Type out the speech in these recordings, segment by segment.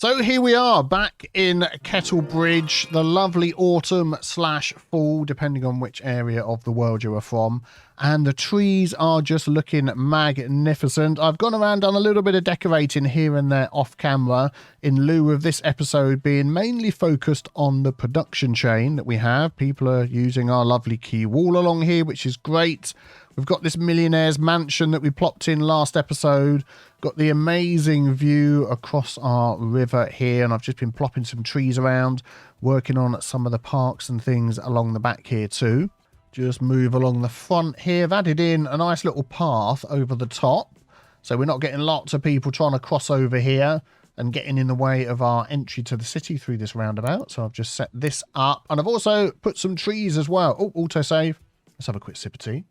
So here we are back in Kettlebridge, the lovely autumn/fall, depending on which area of the world you are from. And the trees are just looking magnificent. I've gone around, done a little bit of decorating here and there off camera in lieu of this episode being mainly focused on the production chain that we have. People are using our lovely quay wall along here, which is great. We've got this millionaire's mansion that we plopped in last episode. Got the amazing view across our river here, and I've just been plopping some trees around, working on some of the parks and things along the back here too. Just move along the front here. I've added in a nice little path over the top, so we're not getting lots of people trying to cross over here and getting in the way of our entry to the city through this roundabout. So I've just set this up, and I've also put some trees as well. Oh, autosave. Let's have a quick sip of tea.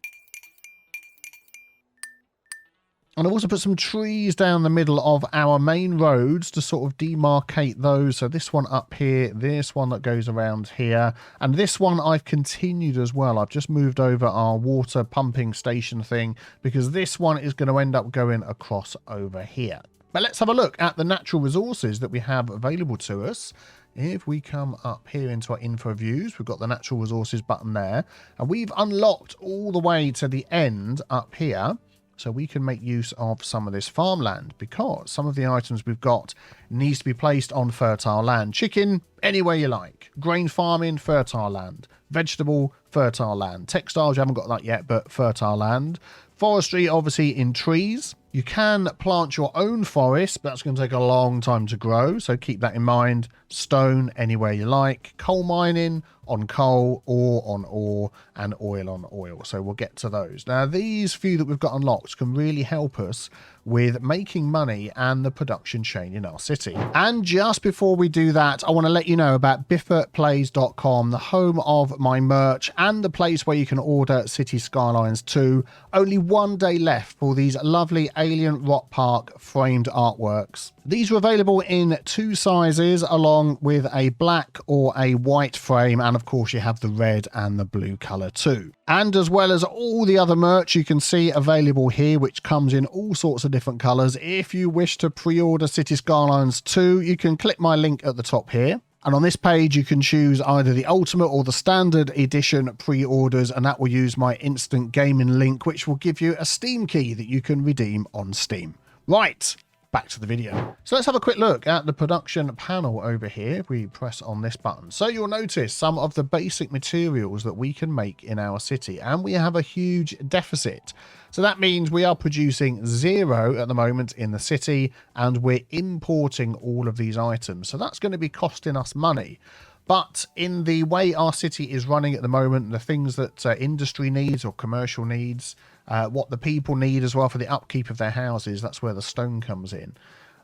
And I've also put some trees down the middle of our main roads to sort of demarcate those. So this one up here, this one that goes around here, and this one I've continued as well. I've just moved over our water pumping station thing because this one is going to end up going across over here. But let's have a look at the natural resources that we have available to us. If we come up here into our info views, we've got the natural resources button there, and we've unlocked all the way to the end up here. So we can make use of some of this farmland because some of the items we've got needs to be placed on fertile land. Chicken, anywhere you like. Grain farming, fertile land. Vegetable, fertile land. Textiles, you haven't got that yet, but fertile land. Forestry, obviously in trees. You can plant your own forest, but that's going to take a long time to grow. So keep that in mind. Stone, anywhere you like. Coal mining, on coal, ore on ore, and oil on oil. So we'll get to those. Now, these few that we've got unlocked can really help us with making money and the production chain in our city. And just before we do that, I want to let you know about biffaplays.com, the home of my merch and the place where you can order Cities Skylines 2. Only one day left for these lovely Alien Rock Park framed artworks. These are available in 2 sizes along with a black or a white frame, and of course you have the red and the blue colour too. And as well as all the other merch you can see available here, which comes in all sorts of different colours. If you wish to pre-order Cities Skylines 2, you can click my link at the top here. And on this page, you can choose either the Ultimate or the Standard Edition pre-orders, and that will use my instant gaming link, which will give you a Steam key that you can redeem on Steam. Right, back to the video. So let's have a quick look at the production panel over here. If we press on this button. So you'll notice some of the basic materials that we can make in our city, and we have a huge deficit. So that means we are producing 0 at the moment in the city, and we're importing all of these items. So that's going to be costing us money. But in the way our city is running at the moment, the things that industry needs or commercial needs, what the people need as well for the upkeep of their houses, that's where the stone comes in.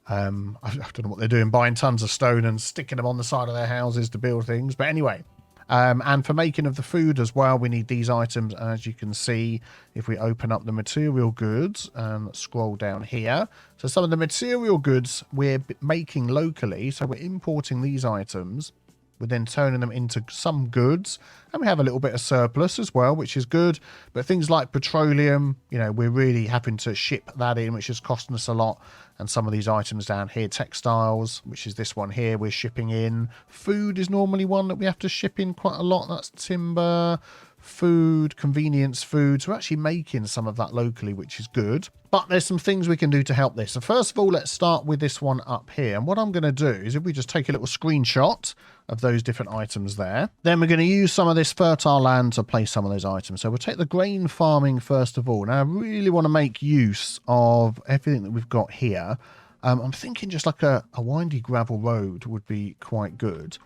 I don't know what they're doing, buying tons of stone and sticking them on the side of their houses to build things. But anyway, and for making of the food as well, we need these items, as you can see, if we open up the material goods and scroll down here. So some of the material goods we're making locally, so we're importing these items. We're then turning them into some goods, and we have a little bit of surplus as well, which is good. But things like petroleum, you know, we're really having to ship that in, which is costing us a lot. And some of these items down here, textiles, which is this one here, we're shipping in. Food is normally one that we have to ship in quite a lot. That's timber, food, convenience food. So we're actually making some of that locally, which is good. But there's some things we can do to help this. So first of all, let's start with this one up here. And what I'm going to do is if we just take a little screenshot of those different items there, then we're going to use some of this fertile land to place some of those items. So we'll take the grain farming first of all. Now I really want to make use of everything that we've got here. I'm thinking just like a windy gravel road would be quite good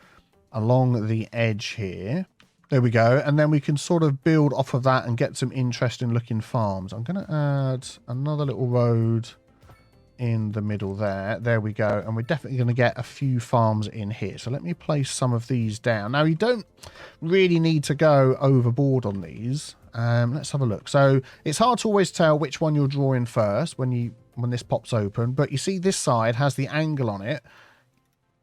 along the edge here. There we go. And then we can sort of build off of that and get some interesting looking farms. I'm going to add another little road in the middle there. There we go. And we're definitely going to get a few farms in here. So let me place some of these down. Now, you don't really need to go overboard on these. Let's have a look. So it's hard to always tell which one you're drawing first when this pops open. But you see this side has the angle on it.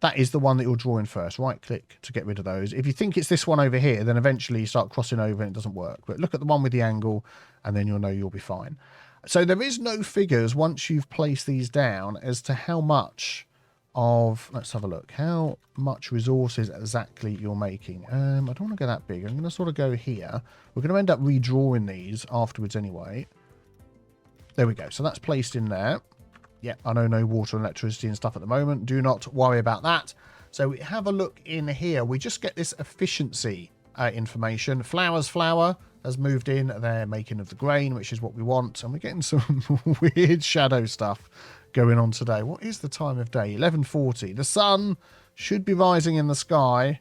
That is the one that you're drawing first. Right click to get rid of those. If you think it's this one over here, then eventually you start crossing over and it doesn't work. But look at the one with the angle and then you'll know you'll be fine. So there is no figures once you've placed these down as to how much of, let's have a look, how much resources exactly you're making. I don't want to go that big. I'm going to sort of go here. We're going to end up redrawing these afterwards anyway. There we go. So that's placed in there. Yeah, I know no water and electricity and stuff at the moment. Do not worry about that. So we have a look in here. We just get this efficiency information. Flour has moved in. They're making of the grain, which is what we want. And we're getting some weird shadow stuff going on today. What is the time of day? 11:40. The sun should be rising in the sky.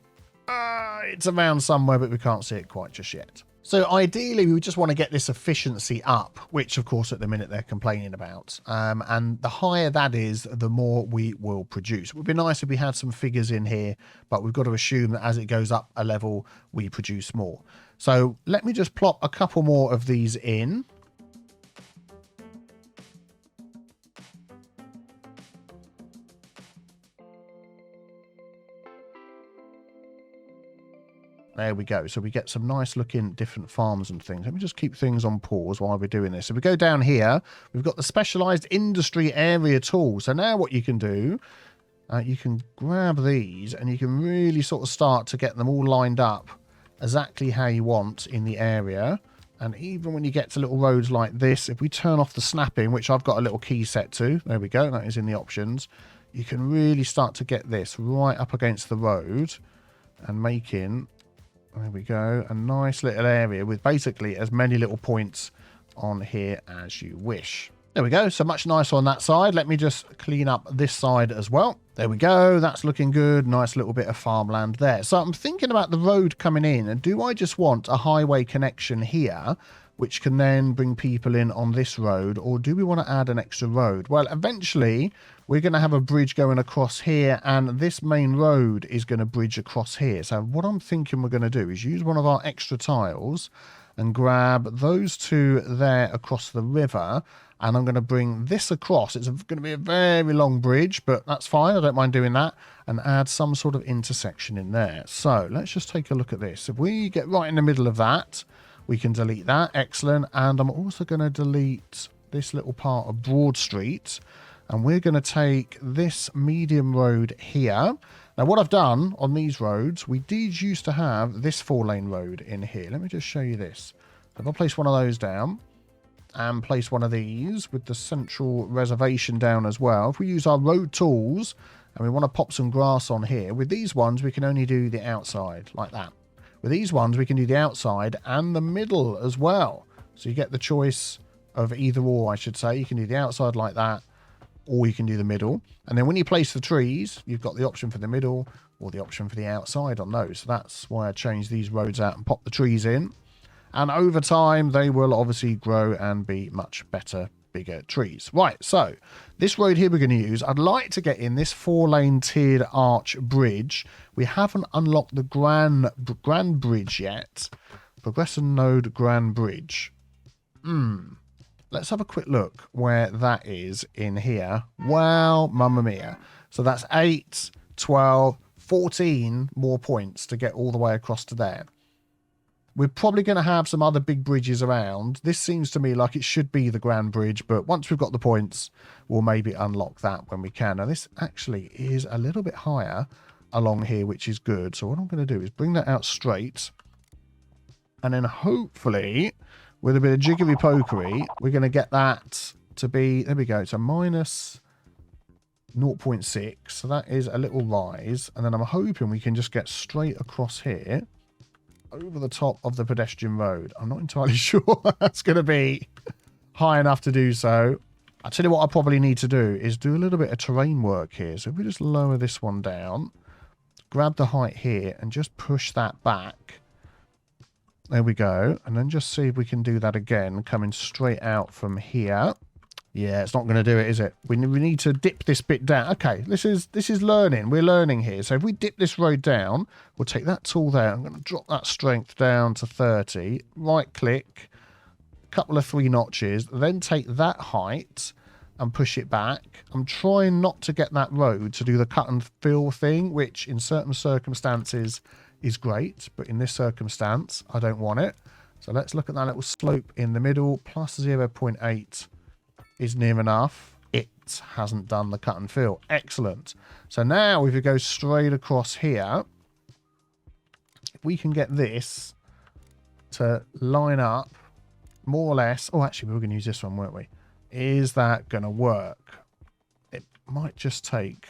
It's around somewhere, but we can't see it quite just yet. So ideally, we just want to get this efficiency up, which of course at the minute they're complaining about. And the higher that is, the more we will produce. It would be nice if we had some figures in here, but we've got to assume that as it goes up a level, we produce more. So let me just plop a couple more of these in. There we go. So we get some nice looking different farms and things. Let me just keep things on pause while we're doing this. So we go down here. We've got the specialized industry area tool. So now what you can do, you can grab these and you can really sort of start to get them all lined up exactly how you want in the area. And even when you get to little roads like this, if we turn off the snapping, which I've got a little key set to, there we go. That is in the options. You can really start to get this right up against the road and making... There we go. A nice little area with basically as many little points on here as you wish. There we go. So much nicer on that side. Let me just clean up this side as well. There we go. That's looking good. Nice little bit of farmland there. So I'm thinking about the road coming in. And do I just want a highway connection here, which can then bring people in on this road? Or do we want to add an extra road? Well, eventually... we're going to have a bridge going across here, and this main road is going to bridge across here. So what I'm thinking we're going to do is use one of our extra tiles and grab those two there across the river, and I'm going to bring this across. It's going to be a very long bridge, but that's fine. I don't mind doing that, and add some sort of intersection in there. So let's just take a look at this. If we get right in the middle of that, we can delete that. Excellent. And I'm also going to delete this little part of Broad Street. And we're going to take this medium road here. Now, what I've done on these roads, we did used to have this 4-lane road in here. Let me just show you this. If I place one of those down and place one of these with the central reservation down as well. If we use our road tools and we want to pop some grass on here, with these ones, we can only do the outside like that. With these ones, we can do the outside and the middle as well. So you get the choice of either or, I should say. You can do the outside like that, or you can do the middle. And then when you place the trees, you've got the option for the middle or the option for the outside on those. So that's why I changed these roads out and popped the trees in. And over time, they will obviously grow and be much better, bigger trees. Right, so this road here we're going to use. I'd like to get in this 4-lane tiered arch bridge. We haven't unlocked the Grand Bridge yet. Progression node Grand Bridge. Let's have a quick look where that is in here. Wow, mamma mia. So that's 8, 12, 14 more points to get all the way across to there. We're probably going to have some other big bridges around. This seems to me like it should be the Grand Bridge, but once we've got the points, we'll maybe unlock that when we can. Now, this actually is a little bit higher along here, which is good. So what I'm going to do is bring that out straight. And then hopefully... with a bit of jiggery pokery, we're going to get that to be, there we go, it's a minus 0.6. So that is a little rise. And then I'm hoping we can just get straight across here over the top of the pedestrian road. I'm not entirely sure that's going to be high enough to do so. I'll tell you what I probably need to do is do a little bit of terrain work here. So if we just lower this one down, grab the height here and just push that back. There we go. And then just see if we can do that again, coming straight out from here. Yeah, it's not going to do it, is it? We need to dip this bit down. Okay, this is learning. We're learning here. So if we dip this road down, we'll take that tool there. I'm going to drop that strength down to 30. Right click, a couple of 3 notches. Then take that height and push it back. I'm trying not to get that road to do the cut and fill thing, which in certain circumstances... is great, but in this circumstance, I don't want it. So let's look at that little slope in the middle. Plus 0.8 is near enough. It that hasn't done the cut and fill. Excellent. So now if we go straight across here, if we can get this to line up more or less. Oh, actually, we were going to use this one, weren't we? Is that going to work? It might just take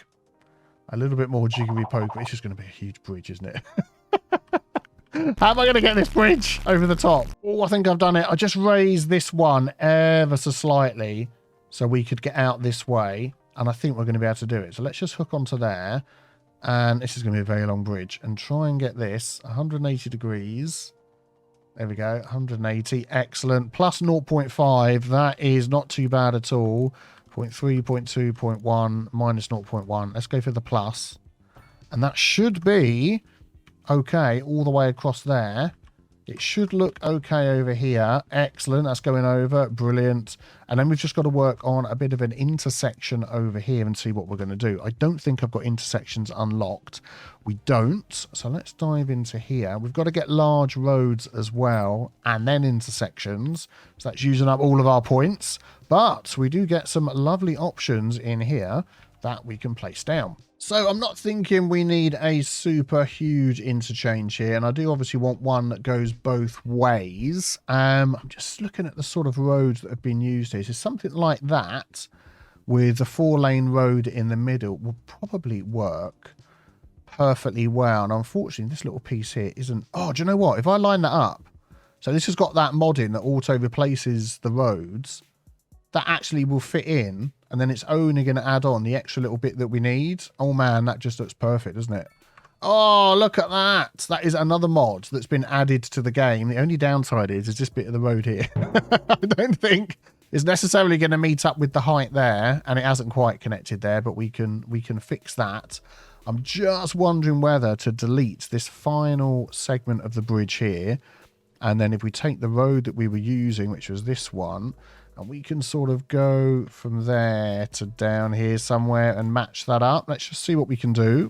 a little bit more jiggery poke, but it's just going to be a huge bridge, isn't it? How am I going to get this bridge over the top? Oh, I think I've done it. I just raised this one ever so slightly so we could get out this way. And I think we're going to be able to do it. So let's just hook onto there. And this is going to be a very long bridge. And try and get this 180 degrees. There we go. 180. Excellent. Plus 0.5. That is not too bad at all. 0.3, 0.2, 0.1, minus 0.1. Let's go for the plus. And that should be okay all the way across there. It should look okay over here. Excellent. That's going over. Brilliant. And then we've just got to work on a bit of an intersection over here and see what we're going to do. I don't think I've got intersections unlocked. We don't. So let's dive into here. We've got to get large roads as well and then intersections. So that's using up all of our points. But we do get some lovely options in here that we can place down. So I'm not thinking we need a super huge interchange here. And I do obviously want one that goes both ways. I'm just looking at the sort of roads that have been used here. So something like that with a 4-lane road in the middle will probably work perfectly well. And unfortunately, this little piece here isn't... Oh, do you know what? If I line that up, so this has got that mod in that auto replaces the roads, that actually will fit in, and then it's only going to add on the extra little bit that we need. Oh man, that just looks perfect, doesn't it? Oh, look at that. That is another mod that's been added to the game. The only downside is this bit of the road here. I don't think it's necessarily going to meet up with the height there, and it hasn't quite connected there, but we can fix that. I'm just wondering whether to delete this final segment of the bridge here, and then if we take the road that we were using, which was this one, and we can sort of go from there to down here somewhere and match that up. Let's just see what we can do.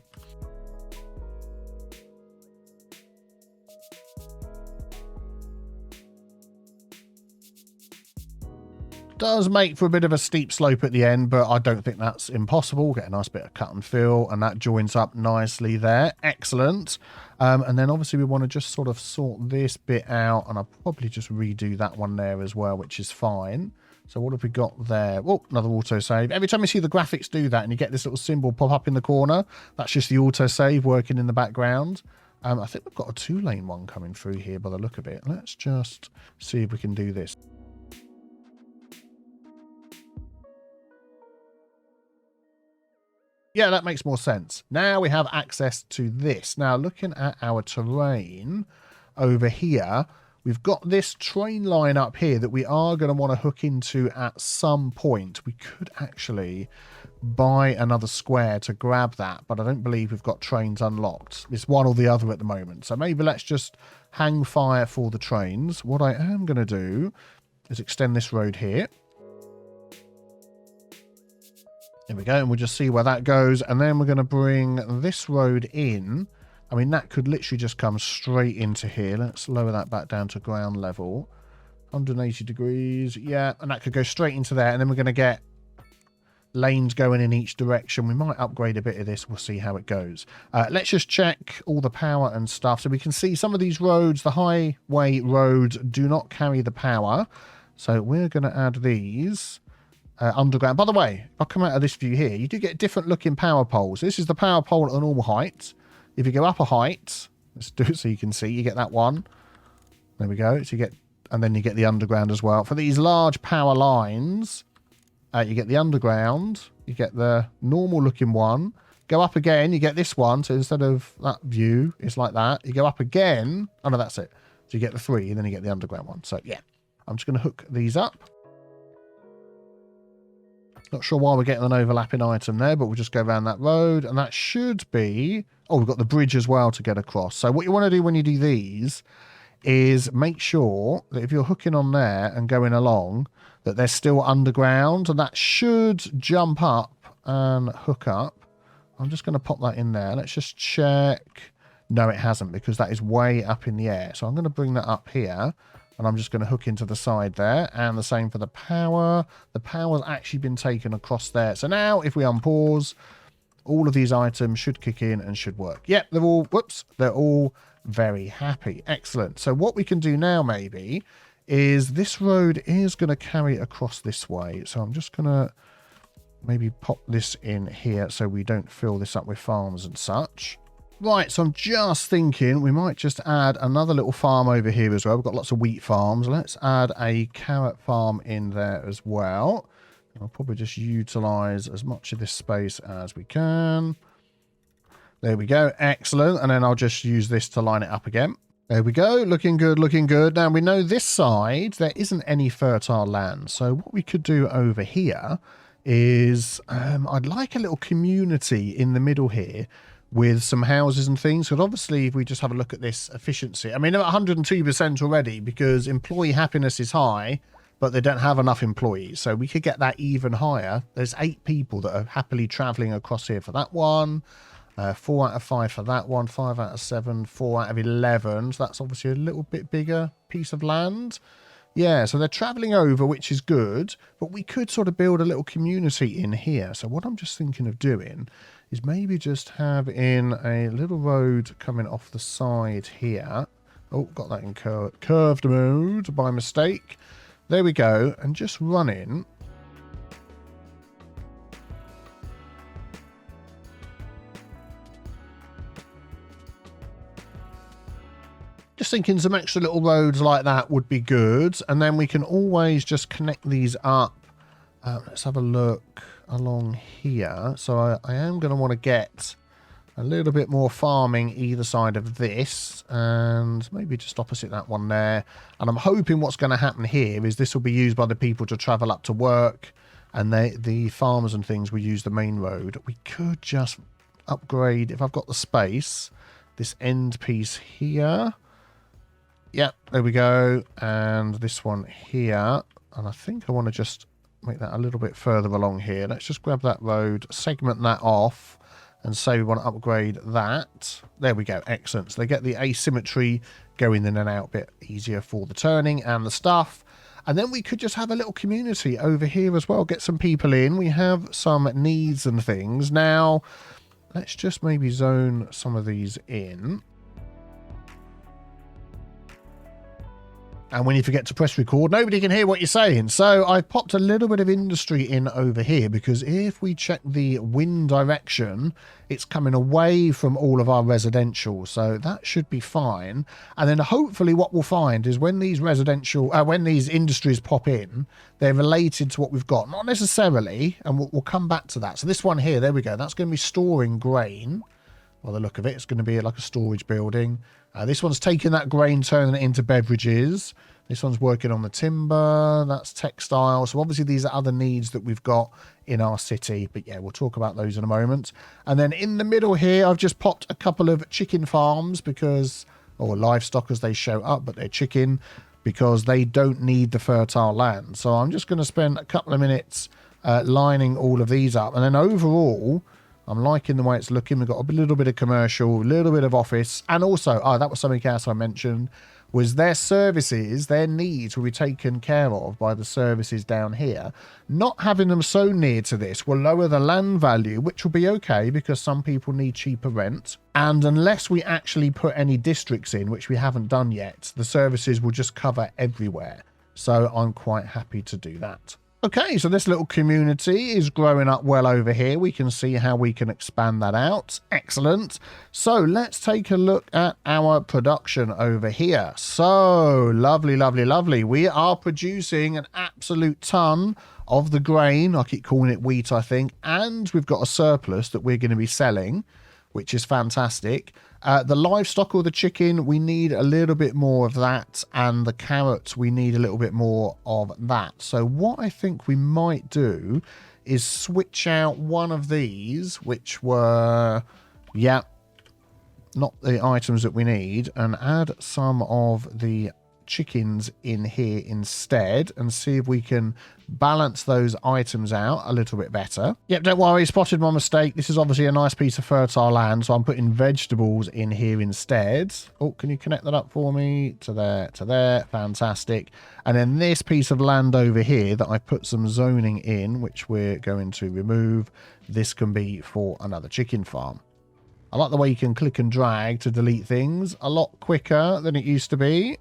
Does make for a bit of a steep slope at the end, but I don't think that's impossible. Get a nice bit of cut and fill, and that joins up nicely there. Excellent. And then obviously we want to just sort of sort this bit out, and I'll probably just redo that one there as well, which is fine. So what have we got there? Oh, another autosave. Every time you see the graphics do that and you get this little symbol pop up in the corner, that's just the autosave working in the background. I think we've got a 2-lane one coming through here by the look of it. Let's just see if we can do this. Yeah, that makes more sense. Now we have access to this. Now, looking at our terrain over here, we've got this train line up here that we are going to want to hook into at some point. We could actually buy another square to grab that, but I don't believe we've got trains unlocked. It's one or the other at the moment. So maybe let's just hang fire for the trains. What I am going to do is extend this road here. There we go, and we'll just see where that goes. And then we're going to bring this road in. I mean, that could literally just come straight into here. Let's lower that back down to ground level. 180 degrees. Yeah, and that could go straight into there. And then we're going to get lanes going in each direction. We might upgrade a bit of this. We'll see how it goes. Let's just check all the power and stuff. So we can see some of these roads, the highway roads, do not carry the power. So we're going to add these. Underground. By the way, if I come out of this view here, you do get different looking power poles. This is the power pole at a normal height. If you go up a height, let's do it so you can see, you get that one. There we go. So you get, and then you get the underground as well. For these large power lines, you get the underground, you get the normal looking one. Go up again, you get this one. So instead of that view, it's like that. You go up again. Oh no, that's it. So you get the 3 and then you get the underground one. So yeah, I'm just going to hook these up. Not sure why we're getting an overlapping item there, but we'll just go around that road. And that should be... Oh, we've got the bridge as well to get across. So what you want to do when you do these is make sure that if you're hooking on there and going along, that they're still underground. And that should jump up and hook up. I'm just going to pop that in there. Let's just check. No, it hasn't, because that is way up in the air. So I'm going to bring that up here. And I'm just going to hook into the side there. And the same for the power. The power's actually been taken across there. So now if we unpause, all of these items should kick in and should work. Yep, they're all, whoops, they're all very happy. Excellent. So what we can do now maybe is this road is going to carry across this way. So I'm just going to maybe pop this in here so we don't fill this up with farms and such. Right, so I'm just thinking we might just add another little farm over here as well. We've got lots of wheat farms. Let's add a carrot farm in there as well. I'll probably just utilize as much of this space as we can. There we go. Excellent. And then I'll just use this to line it up again. There we go. Looking good, looking good. Now, we know this side, there isn't any fertile land. So what we could do over here is I'd like a little community in the middle here with some houses and things. Because obviously, if we just have a look at this efficiency, I mean, they're at 102% already because employee happiness is high, but they don't have enough employees. So we could get that even higher. There's 8 people that are happily traveling across here for that one. 4 out of 5 for that one. 5 out of 7. 4 out of 11. So that's obviously a little bit bigger piece of land. Yeah, so they're traveling over, which is good. But we could sort of build a little community in here. So what I'm just thinking of doing is maybe just have in a little road coming off the side here. Oh, got that in curved mode by mistake. There we go. And just run in. Just thinking some extra little roads like that would be good. And then we can always just connect these up. Let's have a look along here. So I am going to want to get a little bit more farming either side of this. And maybe just opposite that one there. And I'm hoping what's going to happen here is this will be used by the people to travel up to work. And the farmers and things will use the main road. We could just upgrade, if I've got the space, this end piece here. Yep, there we go. And this one here. And I think I want to just make that a little bit further along here. Let's just grab that road, segment that off, and say we want to upgrade that. There we go. Excellent. So they get the asymmetry going in and out a bit easier for the turning and the stuff. And then we could just have a little community over here as well. Get some people in. We have some needs and things. Now, let's just maybe zone some of these in. And when you forget to press record, nobody can hear what you're saying. So I've popped a little bit of industry in over here because if we check the wind direction, it's coming away from all of our residential. So that should be fine. And then hopefully what we'll find is when these when these industries pop in, they're related to what we've got. Not necessarily, and we'll come back to that. So this one here, there we go. That's going to be storing grain. By the look of it, it's going to be like a storage building. This one's taking that grain, turning it into beverages. This one's working on the timber. That's textile. So obviously these are other needs that we've got in our city. But yeah, we'll talk about those in a moment. And then in the middle here, I've just popped a couple of chicken farms because, or livestock as they show up, but they're chicken because they don't need the fertile land. So I'm just going to spend a couple of minutes lining all of these up. And then overall, I'm liking the way it's looking. We've got a little bit of commercial, a little bit of office. And also, that was something else I mentioned, was their services, their needs will be taken care of by the services down here. Not having them so near to this will lower the land value, which will be okay because some people need cheaper rent. And unless we actually put any districts in, which we haven't done yet, the services will just cover everywhere. So I'm quite happy to do that. Okay, so this little community is growing up well over here. We can see how we can expand that out. Excellent. So let's take a look at our production over here. So lovely, lovely, lovely. We are producing an absolute ton of the grain. I keep calling it wheat, I think. And we've got a surplus that we're going to be selling, which is fantastic. The livestock or the chicken, we need a little bit more of that. And the carrots, we need a little bit more of that. So what I think we might do is switch out one of these, which were, yeah, not the items that we need, and add some of the chickens in here instead and see if we can balance those items out a little bit better. Yep, don't worry, spotted my mistake. This is obviously a nice piece of fertile land, so I'm putting vegetables in here instead. Oh, can you connect that up for me? To there, to there. Fantastic. And then this piece of land over here that I put some zoning in, which we're going to remove. This can be for another chicken farm. I like the way you can click and drag to delete things a lot quicker than it used to be.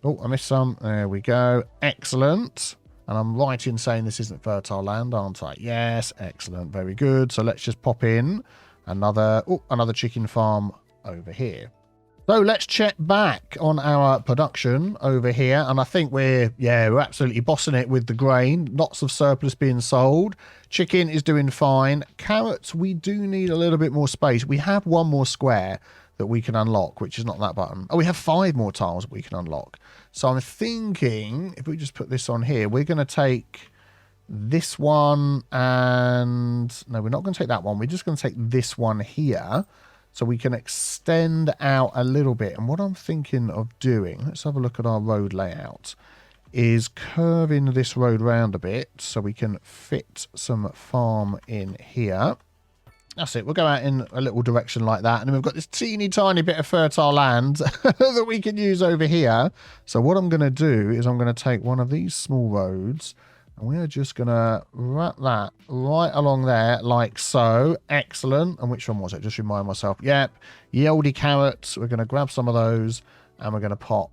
Oh, I missed some. There we go. Excellent. And I'm right in saying this isn't fertile land, aren't I? Yes, excellent. Very good. So let's just pop in another chicken farm over here. So let's check back on our production over here. And I think we're absolutely bossing it with the grain. Lots of surplus being sold. Chicken is doing fine. Carrots, we do need a little bit more space. We have one more square that we can unlock, which is not that button. Oh, we have 5 more tiles that we can unlock. So I'm thinking if we just put this on here, we're going to take this one and... No, we're not going to take that one. We're just going to take this one here. So we can extend out a little bit. And what I'm thinking of doing, let's have a look at our road layout, is curving this road round a bit so we can fit some farm in here. That's it. We'll go out in a little direction like that. And then we've got this teeny tiny bit of fertile land that we can use over here. So what I'm going to do is I'm going to take one of these small roads and we are just going to wrap that right along there like so. Excellent. And which one was it? Just remind myself. Yep. Yieldy carrots. We're going to grab some of those and we're going to pop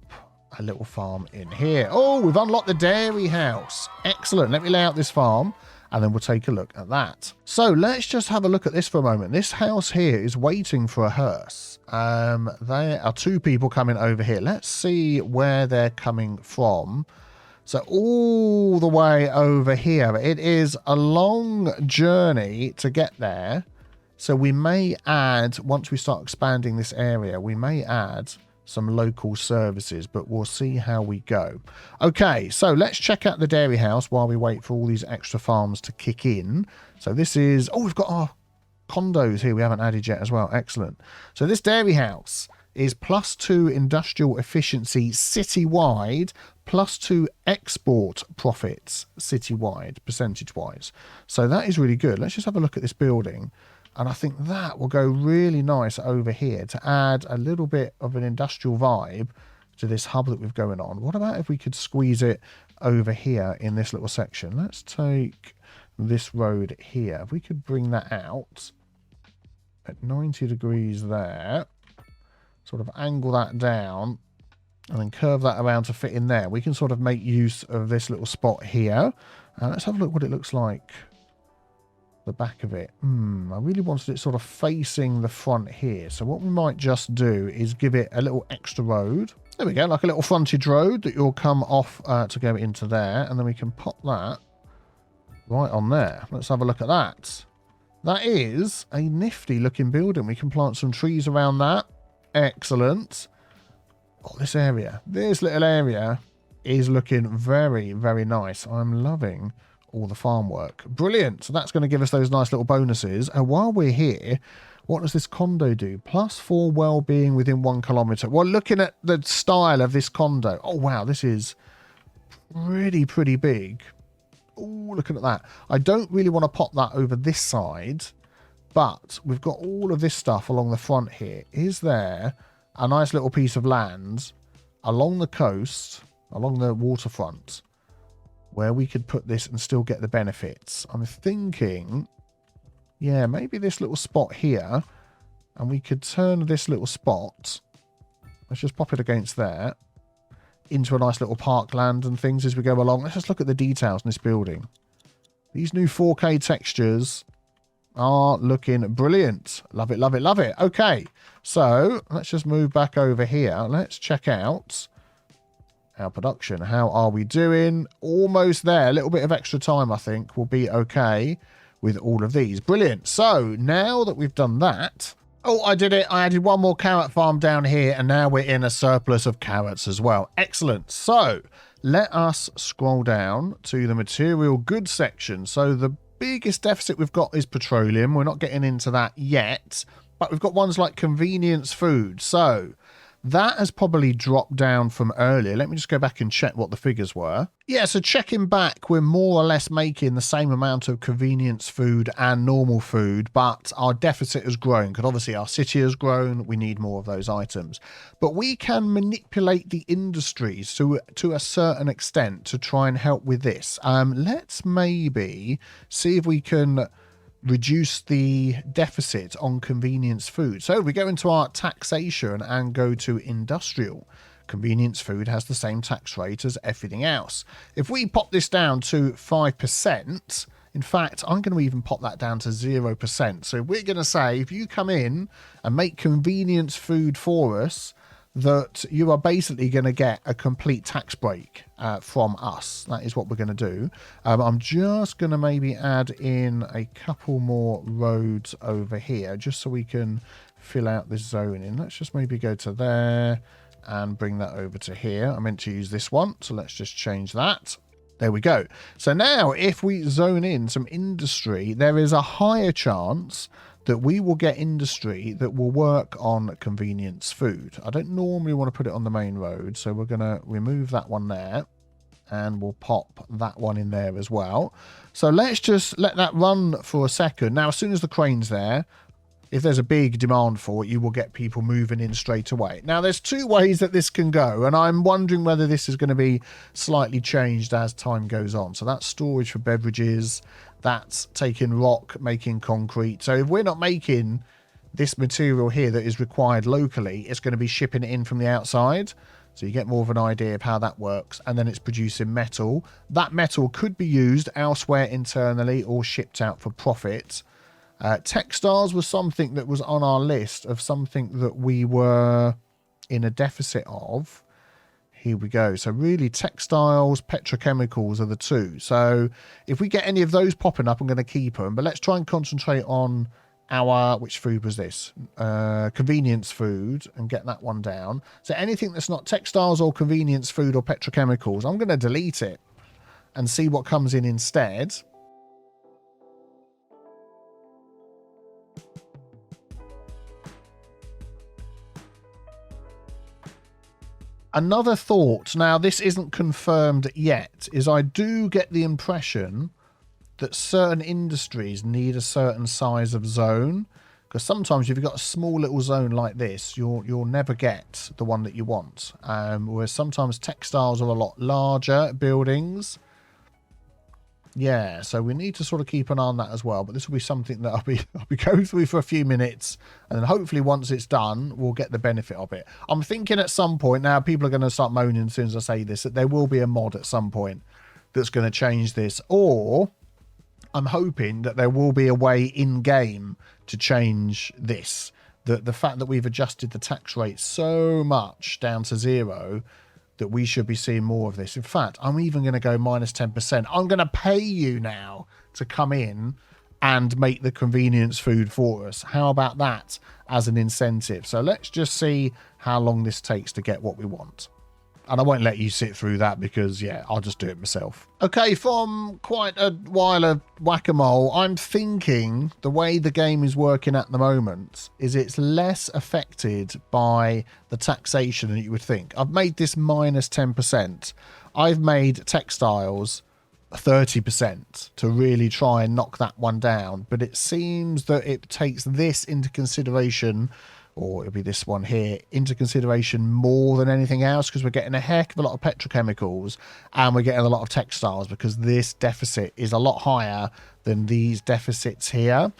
a little farm in here. Oh, we've unlocked the dairy house. Excellent. Let me lay out this farm and then we'll take a look at that. So let's just have a look at this for a moment. This house here is waiting for a hearse. There are 2 people coming over here. Let's see where they're coming from. So all the way over here. It is a long journey to get there. So we may add, once we start expanding this area, we may add some local services, but we'll see how we go. Okay, so let's check out the dairy house while we wait for all these extra farms to kick in. So this is... Oh, we've got our condos here we haven't added yet as well. Excellent. So this dairy house is +2 industrial efficiency citywide, +2 export profits citywide, percentage-wise. So that is really good. Let's just have a look at this building. And I think that will go really nice over here to add a little bit of an industrial vibe to this hub that we've going on. What about if we could squeeze it over here in this little section? Let's take this road here. If we could bring that out at 90 degrees there, sort of angle that down and then curve that around to fit in there. We can sort of make use of this little spot here. Let's have a look what it looks like. The back of it. I really wanted it sort of facing the front here. So what we might just do is give it a little extra road. There we go, like a little frontage road that you'll come off to go into there. And then we can pop that right on there. Let's have a look at that. That is a nifty looking building. We can plant some trees around that. Excellent. Oh, this area. This little area is looking very, very nice. I'm loving all the farm work. Brilliant. So that's going to give us those nice little bonuses. And while we're here, what does this condo do? +4 well-being within 1 kilometre. Well, looking at the style of this condo. Oh, wow. This is pretty big. Oh, looking at that. I don't really want to pop that over this side, but we've got all of this stuff along the front here. Is there a nice little piece of land along the coast, along the waterfront, where we could put this and still get the benefits? I'm thinking, yeah, maybe this little spot here, and we could turn this little spot, let's just pop it against there, into a nice little parkland and things as we go along. Let's just look at the details in this building. These new 4K textures are looking brilliant. Love it, love it, love it. Okay, so let's just move back over here. Let's check out our production. How are we doing? Almost there. A little bit of extra time, I think, will be okay with all of these. Brilliant. So now that we've done that... Oh, I did it. I added one more carrot farm down here, and now we're in a surplus of carrots as well. Excellent. So let us scroll down to the material goods section. So the biggest deficit we've got is petroleum. We're not getting into that yet, but we've got ones like convenience food. So That has probably dropped down from earlier. Let me just go back and check what the figures were. Yeah, so checking back, we're more or less making the same amount of convenience food and normal food, but our deficit has grown because obviously our city has grown. We need more of those items. But we can manipulate the industries to a certain extent to try and help with this. Let's maybe see if we can reduce the deficit on convenience food. So we go into our taxation and go to industrial. Convenience food has the same tax rate as everything else. If we pop this down to 5%, in fact, I'm going to even pop that down to 0%. So we're going to say, if you come in and make convenience food for us, that you are basically going to get a complete tax break from us. That is what we're going to do. I'm just going to maybe add in a couple more roads over here just so we can fill out this zoning. Let's just maybe go to there and bring that over to here. I meant to use this one, so let's just change that. There we go. So now if we zone in some industry, there is a higher chance that we will get industry that will work on convenience food. I don't normally want to put it on the main road, so we're going to remove that one there, and we'll pop that one in there as well. So let's just let that run for a second. Now, as soon as the crane's there, if there's a big demand for it, you will get people moving in straight away. Now, there's two ways that this can go, and I'm wondering whether this is going to be slightly changed as time goes on. So that's storage for beverages. That's taking rock, making concrete. So if we're not making this material here that is required locally, it's going to be shipping it in from the outside. So you get more of an idea of how that works. And then it's producing metal. That metal could be used elsewhere internally or shipped out for profit. Textiles was something that was on our list of something that we were in a deficit of. Here we go. So really textiles, petrochemicals are the two. So if we get any of those popping up, I'm going to keep them. But let's try and concentrate on our, which food was this? Convenience food, and get that one down. So anything that's not textiles or convenience food or petrochemicals, I'm going to delete it and see what comes in instead. Another thought, now this isn't confirmed yet, is I do get the impression that certain industries need a certain size of zone. Because sometimes if you've got a small little zone like this, you'll never get the one that you want. Whereas sometimes textiles are a lot larger buildings. Yeah, so we need to sort of keep an eye on that as well. But this will be something that I'll be going through for a few minutes. And then hopefully once it's done, we'll get the benefit of it. I'm thinking at some point, now people are going to start moaning as soon as I say this, that there will be a mod at some point that's going to change this. Or I'm hoping that there will be a way in-game to change this. The fact that we've adjusted the tax rate so much down to 0... that we should be seeing more of this. In fact, I'm even going to go minus 10%. I'm going to pay you now to come in and make the convenience food for us. How about that as an incentive? So let's just see how long this takes to get what we want. And I won't let you sit through that because, yeah, I'll just do it myself. Okay, from quite a while of whack-a-mole, I'm thinking the way the game is working at the moment is it's less affected by the taxation than you would think. I've made this minus 10%. I've made textiles 30% to really try and knock that one down. But it seems that it takes this into consideration, or it'll be this one here, into consideration more than anything else, because we're getting a heck of a lot of petrochemicals and we're getting a lot of textiles, because this deficit is a lot higher than these deficits here.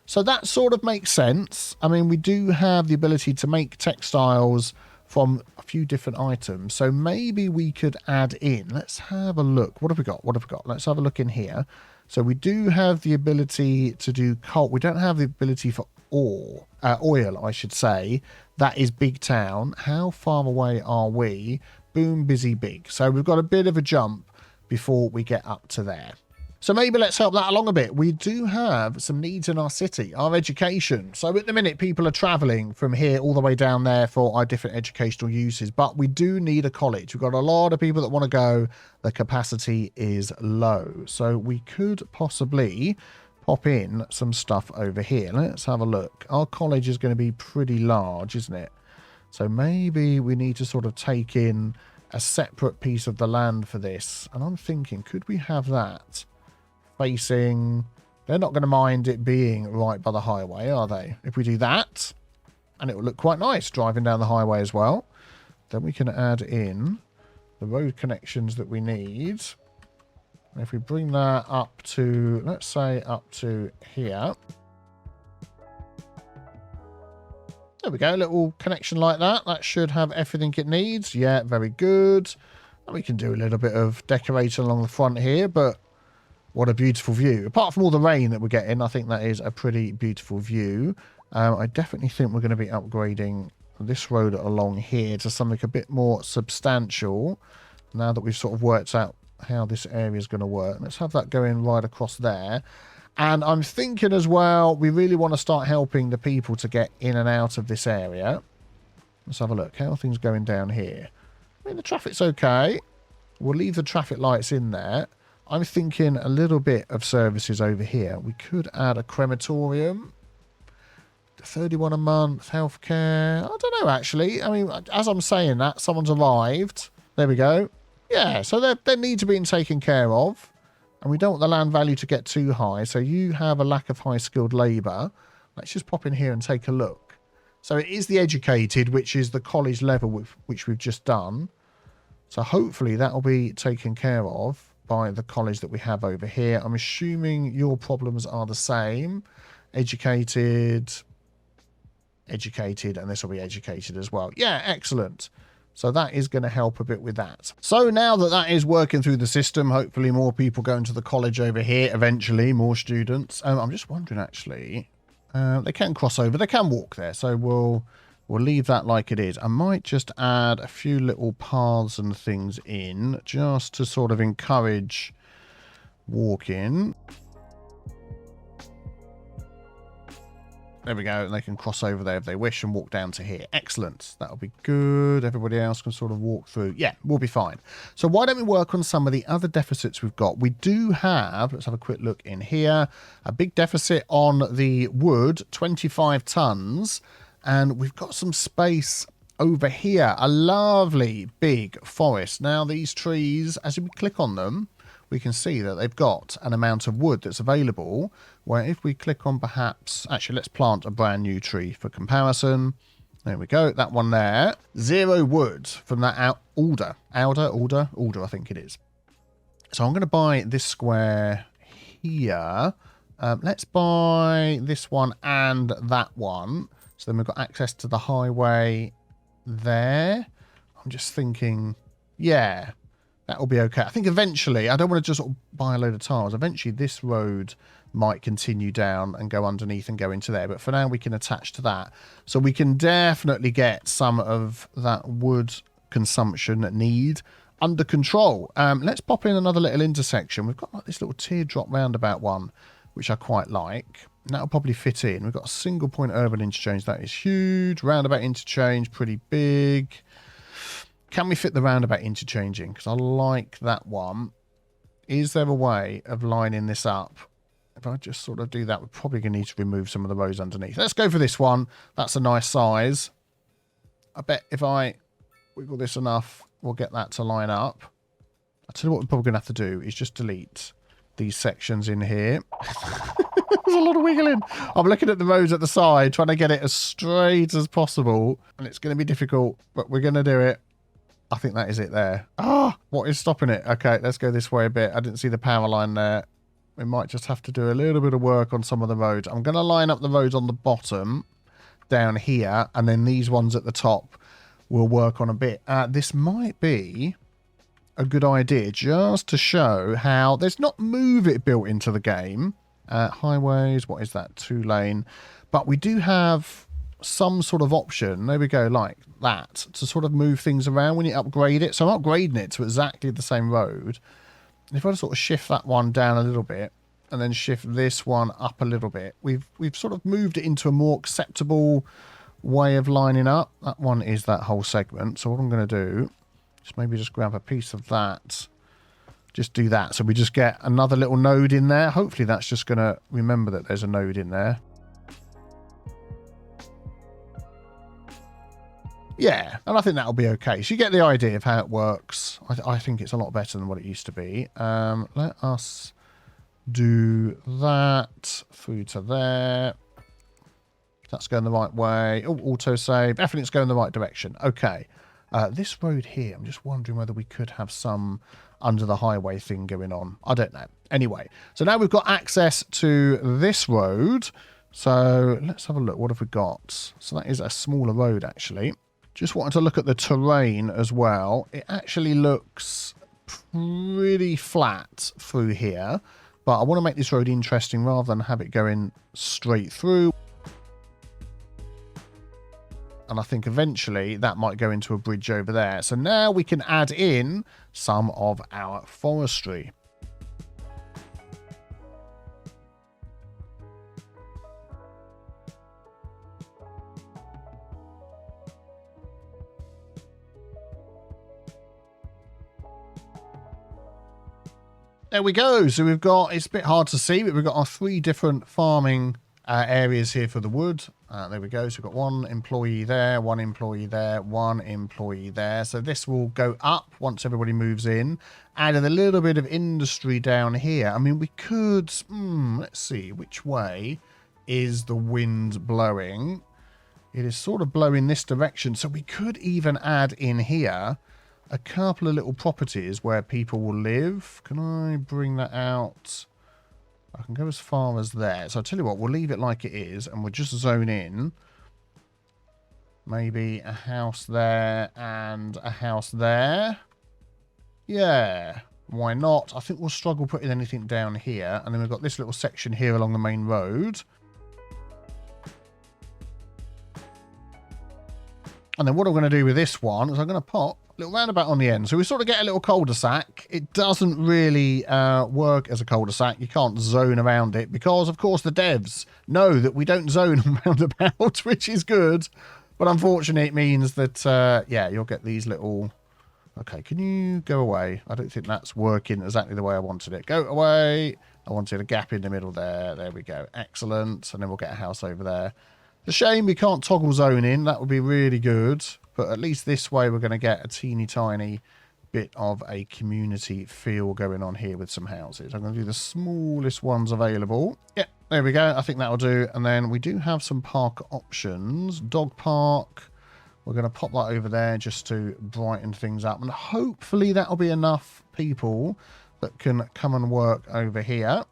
So that sort of makes sense. I mean, we do have the ability to make textiles from a few different items. So maybe we could add in, let's have a look. What have we got? What have we got? Let's have a look in here. So we do have the ability to do coal. We don't have the ability for oil, I should say. That is big town. How far away are we? Boom, busy, big. So we've got a bit of a jump before we get up to there. So maybe let's help that along a bit. We do have some needs in our city, our education. So at the minute, people are traveling from here all the way down there for our different educational uses. But we do need a college. We've got a lot of people that want to go. The capacity is low. So we could possibly pop in some stuff over here. Let's have a look. Our college is going to be pretty large, isn't it? So maybe we need to sort of take in a separate piece of the land for this. And I'm thinking, could we have that facing... They're not going to mind it being right by the highway, are they? If we do that, and it will look quite nice driving down the highway as well, then we can add in the road connections that we need. And if we bring that up to, let's say up to here. There we go, a little connection like that. That should have everything it needs. Yeah, very good. And we can do a little bit of decorating along the front here, but what a beautiful view. Apart from all the rain that we're getting, I think that is a pretty beautiful view. I definitely think we're going to be upgrading this road along here to something a bit more substantial now that we've sort of worked out how this area is going to work. Let's have that going right across there. And I'm thinking as well, we really want to start helping the people to get in and out of this area. Let's have a look. How are things going down here? I mean, the traffic's okay. We'll leave the traffic lights in there. I'm thinking a little bit of services over here. We could add a crematorium. 31 a month, healthcare. I don't know, actually. I mean, as I'm saying that, someone's arrived. There we go. Yeah, so they need to be taken care of. And we don't want the land value to get too high. So you have a lack of high-skilled labour. Let's just pop in here and take a look. So it is the educated, which is the college level, which we've just done. So hopefully that will be taken care of by the college that we have over here. I'm assuming your problems are the same. Educated, and this will be educated as well. Yeah, excellent. So that is going to help a bit with that. So now that that is working through the system, hopefully more people going to the college over here eventually, more students. I'm just wondering, actually, they can cross over. They can walk there. So we'll leave that like it is. I might just add a few little paths and things in just to sort of encourage walking. There we go. And they can cross over there if they wish and walk down to here. Excellent. That'll be good. Everybody else can sort of walk through. Yeah, we'll be fine. So why don't we work on some of the other deficits we've got? We do have, let's have a quick look in here, a big deficit on the wood, 25 tons. And we've got some space over here, a lovely big forest. Now these trees, as we click on them, we can see that they've got an amount of wood that's available, where if we click on perhaps, actually let's plant a brand new tree for comparison. There we go, that one there. 0 wood from that alder, I think it is. So I'm going to buy this square here. Let's buy this one and that one. So then we've got access to the highway there. I'm just thinking, yeah, that will be okay. I think eventually, I don't want to just sort of buy a load of tiles. Eventually, this road might continue down and go underneath and go into there. But for now, we can attach to that. So we can definitely get some of that wood consumption need under control. Let's pop in another little intersection. We've got like this little teardrop roundabout one, which I quite like. That'll probably fit in. We've got a single point urban interchange. That is huge. Roundabout interchange, pretty big. Can we fit the roundabout interchange in? Because I like that one. Is there a way of lining this up? If I just sort of do that, we're probably going to need to remove some of the rows underneath. Let's go for this one. That's a nice size. I bet if I wiggle this enough, we'll get that to line up. I'll tell you what we're probably going to have to do is just delete these sections in here. There's a lot of wiggling. I'm looking at the roads at the side, trying to get it as straight as possible. And it's going to be difficult, but we're going to do it. I think that is it there. What is stopping it? Okay, let's go this way a bit. I didn't see the power line there. We might just have to do a little bit of work on some of the roads. I'm going to line up the roads on the bottom down here, and then these ones at the top we'll work on a bit. This might be a good idea just to show how there's not Move It built into the game. Highways, what is that? 2-lane. But we do have some sort of option, there we go, like that, to sort of move things around when you upgrade it. So I'm upgrading it to exactly the same road. If I sort of shift that one down a little bit and then shift this one up a little bit, we've sort of moved it into a more acceptable way of lining up. That one is that whole segment. So what I'm going to do is maybe just grab a piece of that, just do that. So we just get another little node in there. Hopefully that's just going to remember that there's a node in there. Yeah, and I think that'll be okay. So you get the idea of how it works. I think it's a lot better than what it used to be. Let us do that. Through to there. That's going the right way. Oh, autosave. Everything's going the right direction. Okay. This road here, I'm just wondering whether we could have some under the highway thing going on. I don't know. Anyway, so now we've got access to this road. So let's have a look. What have we got? So that is a smaller road, actually. Just wanted to look at the terrain as well. It actually looks pretty flat through here, but I want to make this road interesting rather than have it going straight through. And I think eventually that might go into a bridge over there. So now we can add in some of our forestry. There we go. So we've got, it's a bit hard to see, but we've got our 3 different farming areas here for the wood. There we go. So we've got 1 employee there, 1 employee there, 1 employee there. So this will go up once everybody moves in. Added a little bit of industry down here. I mean, we could, let's see, which way is the wind blowing? It is sort of blowing this direction. So we could even add in here a couple of little properties where people will live. Can I bring that out? I can go as far as there. So I'll tell you what, we'll leave it like it is and we'll just zone in. Maybe a house there and a house there. Yeah, why not? I think we'll struggle putting anything down here. And then we've got this little section here along the main road. And then what I'm going to do with this one is I'm going to pop a little roundabout on the end. So we sort of get a little cul-de-sac. It doesn't really work as a cul-de-sac. You can't zone around it because, of course, the devs know that we don't zone on roundabout, which is good. But unfortunately, it means that, yeah, you'll get these little... Okay, can you go away? I don't think that's working exactly the way I wanted it. Go away. I wanted a gap in the middle there. There we go. Excellent. And then we'll get a house over there. It's a shame we can't toggle zone in. That would be really good. But at least this way we're going to get a teeny tiny bit of a community feel going on here with some houses. I'm going to do the smallest ones available. Yeah, there we go. I think that'll do. And then we do have some park options. Dog park. We're going to pop that over there just to brighten things up. And hopefully that'll be enough people that can come and work over here.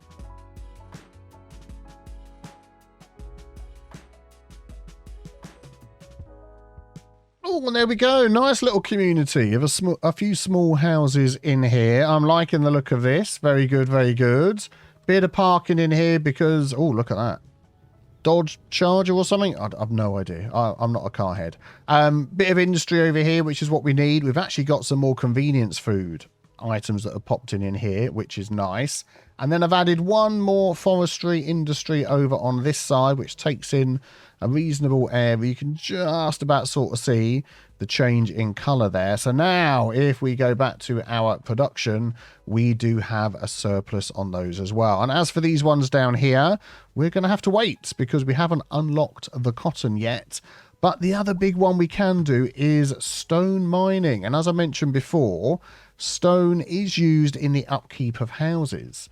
Oh, and there we go. Nice little community of a few small houses in here. I'm liking the look of this. Very good, very good. Bit of parking in here because... Oh, look at that. Dodge Charger or something? I've no idea. I'm not a car head. Bit of industry over here, which is what we need. We've actually got some more convenience food items that have popped in here, which is nice. And then I've added one more forestry industry over on this side, which takes in a reasonable area. You can just about sort of see the change in color there. So now if we go back to our production, we do have a surplus on those as well. And as for these ones down here, we're going to have to wait because we haven't unlocked the cotton yet. But the other big one we can do is stone mining. And as I mentioned before, stone is used in the upkeep of houses.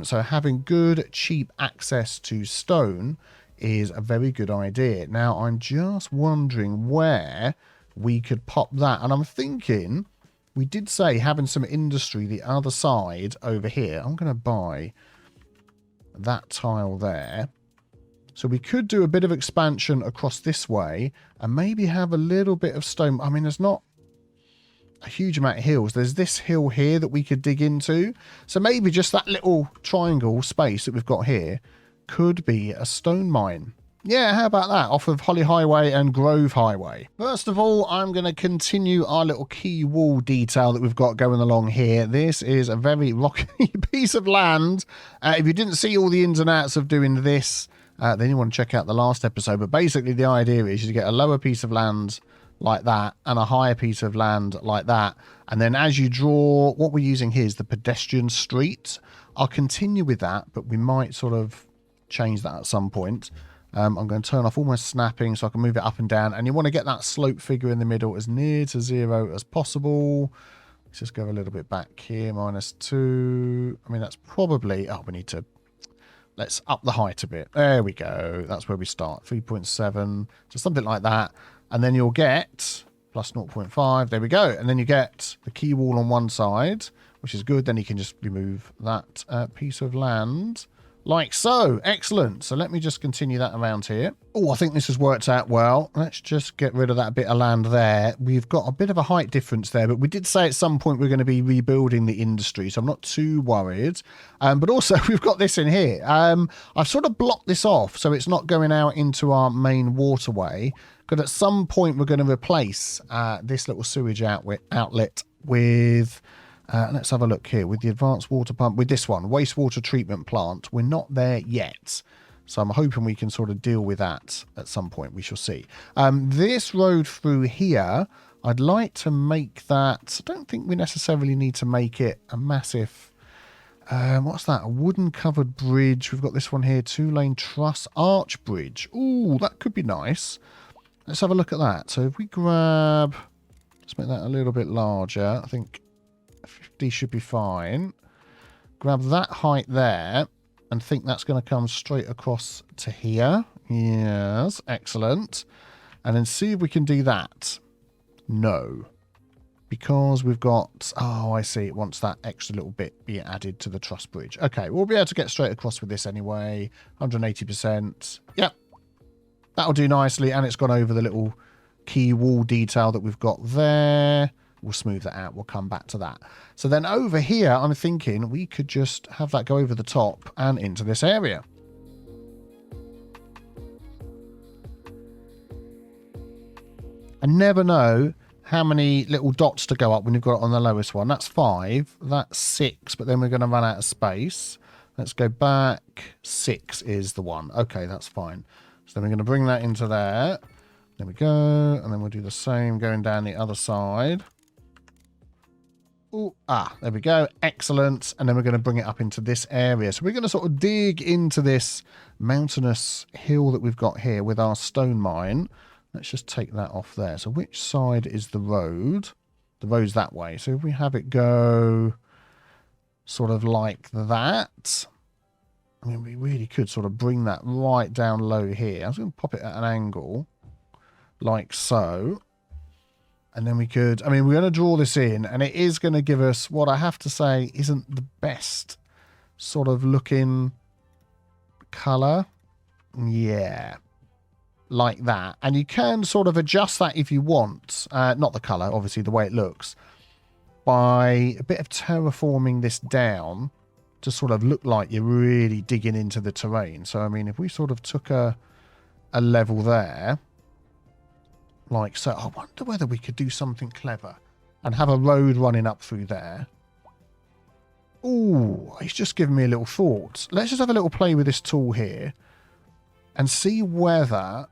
So having good, cheap access to stone is a very good idea. Now, I'm just wondering where we could pop that. And I'm thinking, we did say having some industry the other side over here. I'm going to buy that tile there. So we could do a bit of expansion across this way and maybe have a little bit of stone. I mean, there's not a huge amount of hills. There's this hill here that we could dig into. So maybe just that little triangle space that we've got here could be a stone mine. Yeah, how about that? Off of Holly Highway and Grove Highway. First of all, I'm going to continue our little key wall detail that we've got going along here. This is a very rocky piece of land. If you didn't see all the ins and outs of doing this, then you want to check out the last episode. But basically the idea is you get a lower piece of land like that and a higher piece of land like that. And then as you draw, what we're using here is the pedestrian street. I'll continue with that, but we might sort of change that at some point. I'm going to turn off all my snapping so I can move it up and down. And you want to get that slope figure in the middle as near to 0 as possible. Let's just go a little bit back here, -2. I mean, that's probably... Oh, we need to... Let's up the height a bit. There we go. That's where we start. 3.7. So something like that. And then you'll get plus 0.5. There we go. And then you get the key wall on one side, which is good. Then you can just remove that piece of land like so. Excellent. So let me just continue that around here. Oh, I think this has worked out well. Let's just get rid of that bit of land there. We've got a bit of a height difference there, but we did say at some point we're going to be rebuilding the industry, so I'm not too worried. But also we've got this in here. I've sort of blocked this off so it's not going out into our main waterway, because at some point we're going to replace this little sewage outlet with... let's have a look here with the advanced water pump, with this one, wastewater treatment plant. We're not there yet. So I'm hoping we can sort of deal with that at some point. We shall see. This road through here, I'd like to make that... I don't think we necessarily need to make it a massive... what's that? A wooden covered bridge. We've got this one here, 2-lane truss arch bridge. Ooh, that could be nice. Let's have a look at that. So if we grab... Let's make that a little bit larger. I think 50 should be fine. Grab that height there and think that's going to come straight across to here. Yes, excellent. And then see if we can do that. No. Because we've got... Oh, I see. It wants that extra little bit being added to the truss bridge. Okay, we'll be able to get straight across with this anyway. 180%. Yep. That'll do nicely. And it's gone over the little key wall detail that we've got there. We'll smooth that out. We'll come back to that. So then over here, I'm thinking we could just have that go over the top and into this area. I never know how many little dots to go up when you've got it on the lowest one. That's 5. That's 6, but then we're going to run out of space. Let's go back. 6 is the one. Okay, that's fine. So then we're going to bring that into there. There we go. And then we'll do the same going down the other side. Ooh, there we go. Excellent. And then we're going to bring it up into this area. So we're going to sort of dig into this mountainous hill that we've got here with our stone mine. Let's just take that off there. So which side is the road? The road's that way. So if we have it go sort of like that, I mean, we really could sort of bring that right down low here. I was going to pop it at an angle like so. And then we could, I mean, we're going to draw this in, and it is going to give us what I have to say isn't the best sort of looking colour. Yeah, like that. And you can sort of adjust that if you want. Not the colour, obviously, the way it looks. By a bit of terraforming this down to sort of look like you're really digging into the terrain. So, I mean, if we sort of took a level there... like so. I wonder whether we could do something clever and have a road running up through there. Ooh, he's just given me a little thought. Let's just have a little play with this tool here and see whether...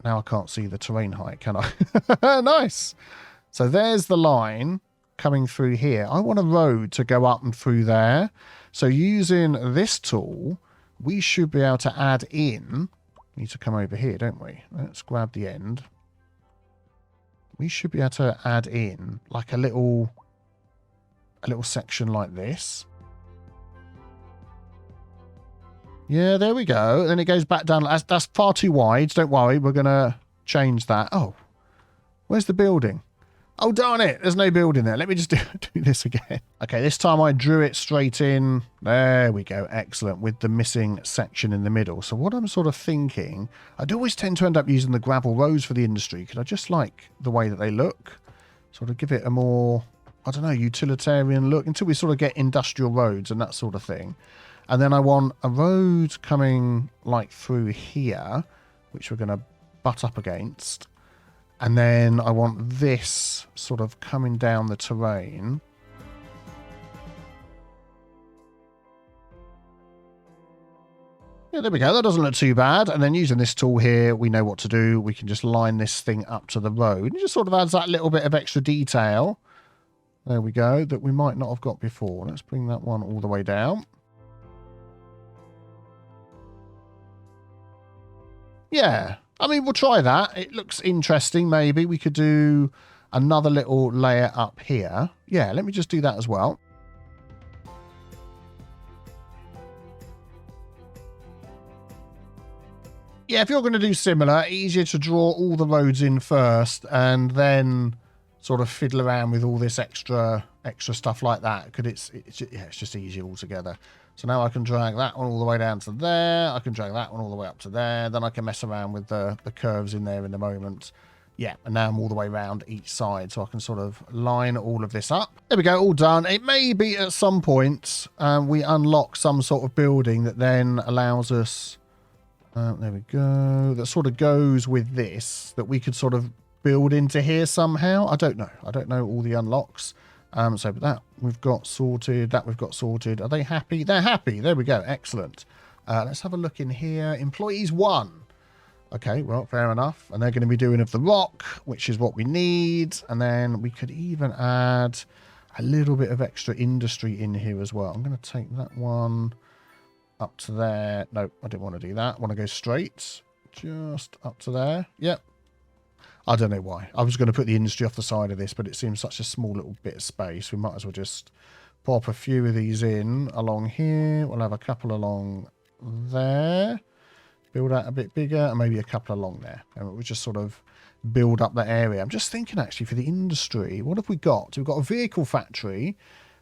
Now I can't see the terrain height, can I? Nice. So there's the line coming through here. I want a road to go up and through there. So using this tool, we should be able to add in... We need to come over here, don't we? Let's grab the end. We should be able to add in like a little section like this. Yeah, there we go. Then it goes back down. That's far too wide. Don't worry. We're going to change that. Oh, where's the building? Oh, darn it. There's no building there. Let me just do this again. Okay, this time I drew it straight in. There we go. Excellent. With the missing section in the middle. So what I'm sort of thinking, I'd always tend to end up using the gravel roads for the industry because I just like the way that they look. Sort of give it a more, I don't know, utilitarian look until we sort of get industrial roads and that sort of thing. And then I want a road coming like through here, which we're going to butt up against. And then I want this sort of coming down the terrain. Yeah, there we go. That doesn't look too bad. And then using this tool here, we know what to do. We can just line this thing up to the road. It just sort of adds that little bit of extra detail. There we go. That we might not have got before. Let's bring that one all the way down. Yeah, I mean, we'll try that. It looks interesting. Maybe we could do another little layer up here. Yeah, let me just do that as well. Yeah, if you're going to do similar, easier to draw all the roads in first and then sort of fiddle around with all this extra stuff like that, because it's just easier altogether. So now I can drag that one all the way down to there. I can drag that one all the way up to there. Then I can mess around with the curves in there in a moment. Yeah, and now I'm all the way around each side, so I can sort of line all of this up. There we go, all done. It may be at some point we unlock some sort of building that then allows us... there we go. That sort of goes with this, that we could sort of build into here somehow. I don't know. I don't know all the unlocks. So that we've got sorted. That we've got sorted. Are they happy? They're happy. There we go. Excellent. Let's have a look in here. Employees 1. Okay, well, fair enough. And they're going to be doing of the rock, which is what we need. And then we could even add a little bit of extra industry in here as well. I'm going to take that one up to there. No, I didn't want to do that. I want to go straight. Just up to there. Yep. I don't know why. I was going to put the industry off the side of this, but it seems such a small little bit of space. We might as well just pop a few of these in along here. We'll have a couple along there. Build out a bit bigger, and maybe a couple along there. And we'll just sort of build up that area. I'm just thinking, actually, for the industry, what have we got? So we've got a vehicle factory,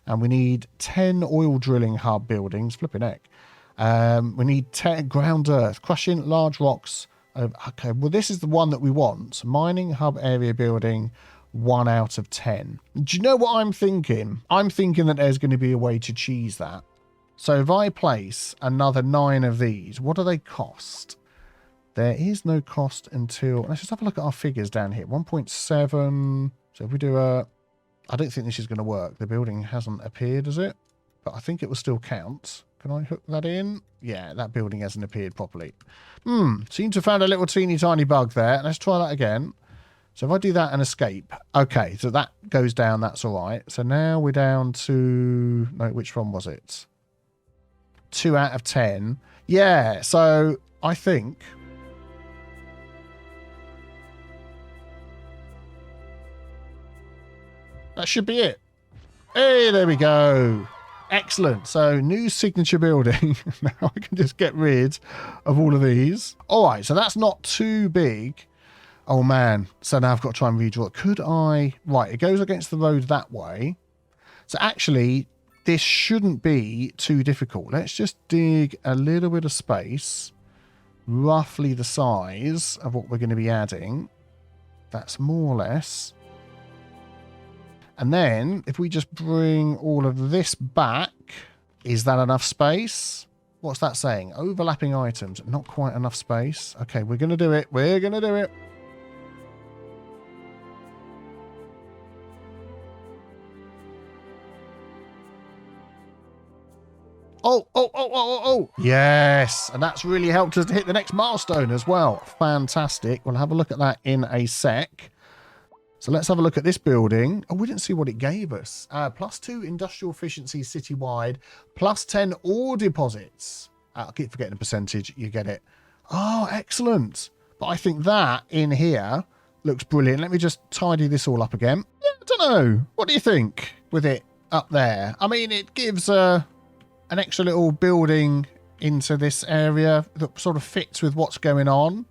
and we need 10 oil drilling hub buildings. Flipping heck. We need 10 ground earth, crushing large rocks. Okay, well, this is the one that we want. Mining hub area building, 1 out of 10. Do you know what I'm thinking? I'm thinking that there's going to be a way to cheese that. So if I place another 9 of these, what do they cost? There is no cost until... Let's just have a look at our figures down here. 1.7. So if we do a... I don't think this is going to work. The building hasn't appeared, has it? But I think it will still count. Can I hook that in? Yeah, that building hasn't appeared properly. Seem to have found a little teeny tiny bug there. Let's try that again. So if I do that and escape. Okay, so that goes down. That's all right. So now we're down to... No, which one was it? 2 out of 10. Yeah, so I think... that should be it. Hey, there we go. Excellent. So new signature building. Now I can just get rid of all of these. All right, so that's not too big. Oh, man. So now I've got to try and redraw it. Could I... Right, it goes against the road that way. So actually, this shouldn't be too difficult. Let's just dig a little bit of space. Roughly the size of what we're going to be adding. That's more or less... And then, if we just bring all of this back, is that enough space? What's that saying? Overlapping items. Not quite enough space. Okay, we're going to do it. We're going to do it. Oh. Yes. And that's really helped us to hit the next milestone as well. Fantastic. We'll have a look at that in a sec. So let's have a look at this building. Oh, we didn't see what it gave us. +2 industrial efficiency citywide, +10 ore deposits. I keep forgetting the percentage. You get it. Oh, excellent. But I think that in here looks brilliant. Let me just tidy this all up again. Yeah, I don't know. What do you think with it up there? I mean, it gives an extra little building into this area that sort of fits with what's going on.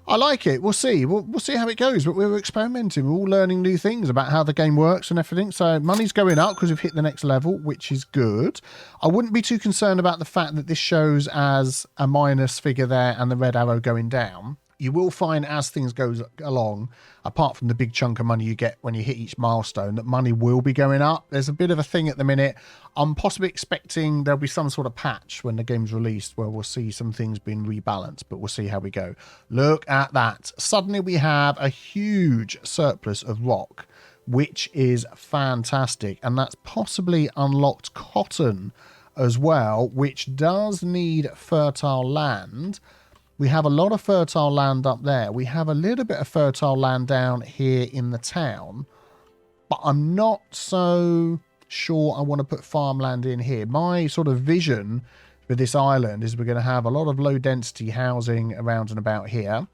I like it. We'll see. We'll see how it goes. But we're experimenting. We're all learning new things about how the game works and everything. So money's going up because we've hit the next level, which is good. I wouldn't be too concerned about the fact that this shows as a minus figure there and the red arrow going down. You will find as things go along, apart from the big chunk of money you get when you hit each milestone, that money will be going up. There's a bit of a thing at the minute. I'm possibly expecting there'll be some sort of patch when the game's released where we'll see some things being rebalanced, but we'll see how we go. Look at that. Suddenly we have a huge surplus of rock, which is fantastic. And that's possibly unlocked cotton as well, which does need fertile land. We have a lot of fertile land up there. We have a little bit of fertile land down here in the town. But I'm not so sure I want to put farmland in here. My sort of vision with this island is we're going to have a lot of low density housing around and about here.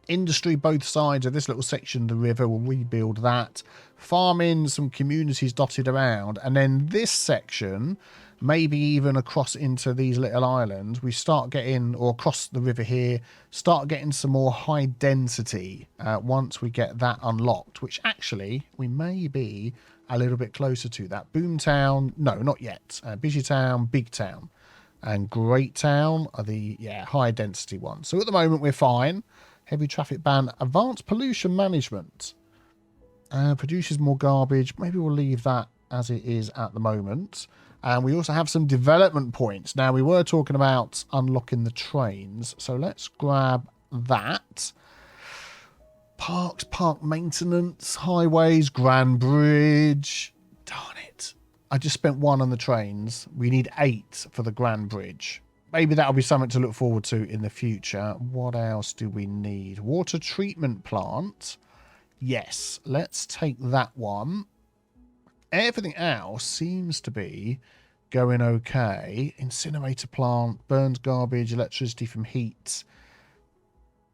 Industry both sides of this little section of the river, will rebuild that. Farming, some communities dotted around. And then this section, maybe even across into these little islands, we start getting, or across the river here, start getting some more high density once we get that unlocked, which actually we may be a little bit closer to that. Boomtown, no, not yet. Busy Town, Big Town, and Great Town are the high density ones. So at the moment we're fine. Heavy traffic ban, advanced pollution management. Produces more garbage. Maybe we'll leave that as it is at the moment. And we also have some development points. Now, we were talking about unlocking the trains. So let's grab that. Parks, park maintenance, highways, Grand Bridge. Darn it. I just spent 1 on the trains. We need 8 for the Grand Bridge. Maybe that'll be something to look forward to in the future. What else do we need? Water treatment plant. Yes, let's take that one. Everything else seems to be going okay. Incinerator plant, burns garbage, electricity from heat.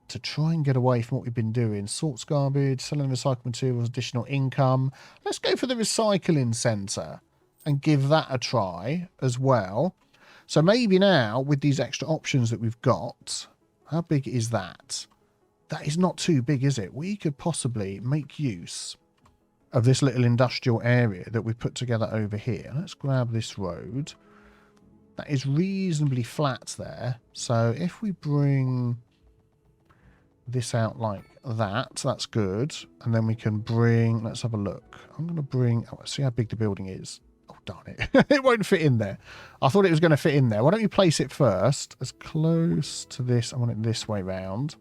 To try and get away from what we've been doing. Sorts garbage, selling recycled materials, additional income. Let's go for the recycling centre and give that a try as well. So maybe now, with these extra options that we've got, how big is that? That is not too big, is it? We could possibly make use of this little industrial area that we've put together over here. Let's grab this road. That is reasonably flat there. So if we bring this out like that, that's good. And then we can bring, let's have a look. I'm going to bring, oh, see how big the building is. Oh, darn it. It won't fit in there. I thought it was going to fit in there. Why don't you place it first as close to this? I want it this way round.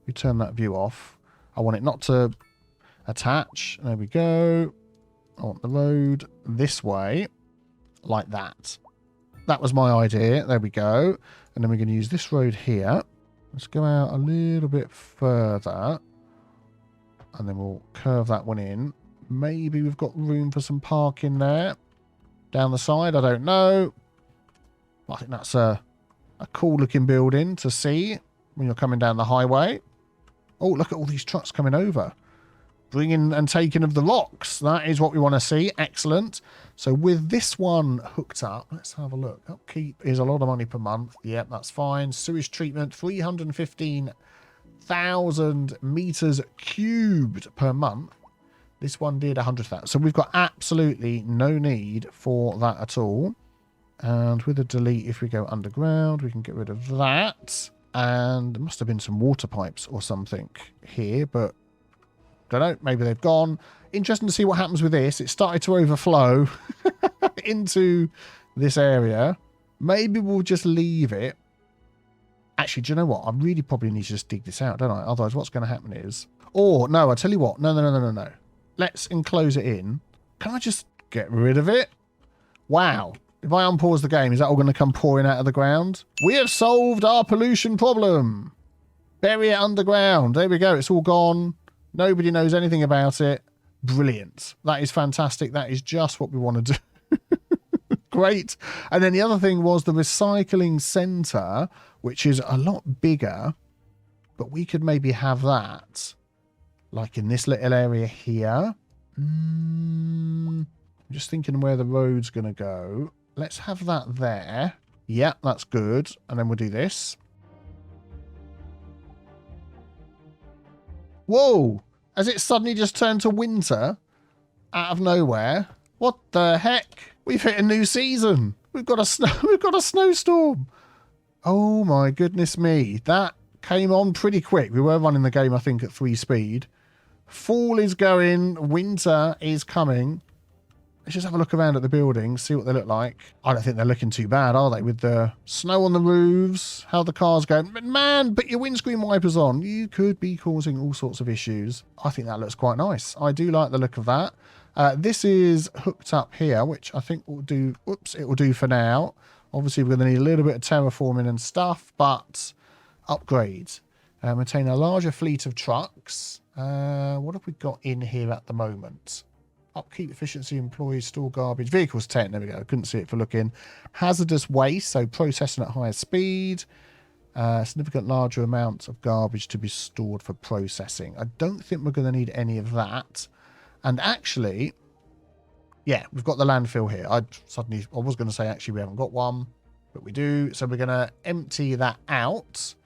We turn that view off. I want it not to attach. There we go. I want the road this way, like that. That was my idea. There we go. And then we're going to use this road here. Let's go out a little bit further. And then we'll curve that one in. Maybe we've got room for some parking there. Down the side, I don't know. I think that's a cool looking building to see when you're coming down the highway. Oh, look at all these trucks coming over. Bringing and taking of the rocks. That is what we want to see. Excellent. So with this one hooked up, let's have a look. Upkeep is a lot of money per month. Yep, that's fine. Sewage treatment, 315,000 meters cubed per month. This one did 100,000. So we've got absolutely no need for that at all. And with a delete, if we go underground, we can get rid of that. And there must have been some water pipes or something here, but don't know. Maybe they've gone. Interesting to see what happens with this. It started to overflow into this area. Maybe we'll just leave it. Actually, do you know what? I really probably need to just dig this out, don't I? Otherwise, what's going to happen is... Or, no, I tell you what. No. Let's enclose it in. Can I just get rid of it? Wow. If I unpause the game, is that all going to come pouring out of the ground? We have solved our pollution problem. Bury it underground. There we go. It's all gone. Nobody knows anything about it. Brilliant. That is fantastic. That is just what we want to do. Great. And then the other thing was the recycling centre, which is a lot bigger, but we could maybe have that like in this little area here. I'm just thinking where the road's going to go. Let's have that there. Yeah, that's good. And then we'll do this. Whoa! Has it suddenly just turned to winter out of nowhere? What the heck? We've hit a new season. We've got a snowstorm. Oh my goodness me. That came on pretty quick. We were running the game, I think, at 3 speed. Fall is going. Winter is coming. Let's just have a look around at the buildings, see what they look like. I don't think they're looking too bad, are they? With the snow on the roofs, how the cars go. Man, put your windscreen wipers on. You could be causing all sorts of issues. I think that looks quite nice. I do like the look of that. This is hooked up here, which I think will do. Oops, it will do for now. Obviously, we're going to need a little bit of terraforming and stuff, but upgrades. Maintain a larger fleet of trucks. What have we got in here at the moment? Upkeep, efficiency, employees, store garbage. Vehicles 10. There we go. Couldn't see it for looking. Hazardous waste. So processing at higher speed. Significant larger amounts of garbage to be stored for processing. I don't think we're going to need any of that. And actually, yeah, we've got the landfill here. I was going to say actually we haven't got one, but we do. So we're going to empty that out.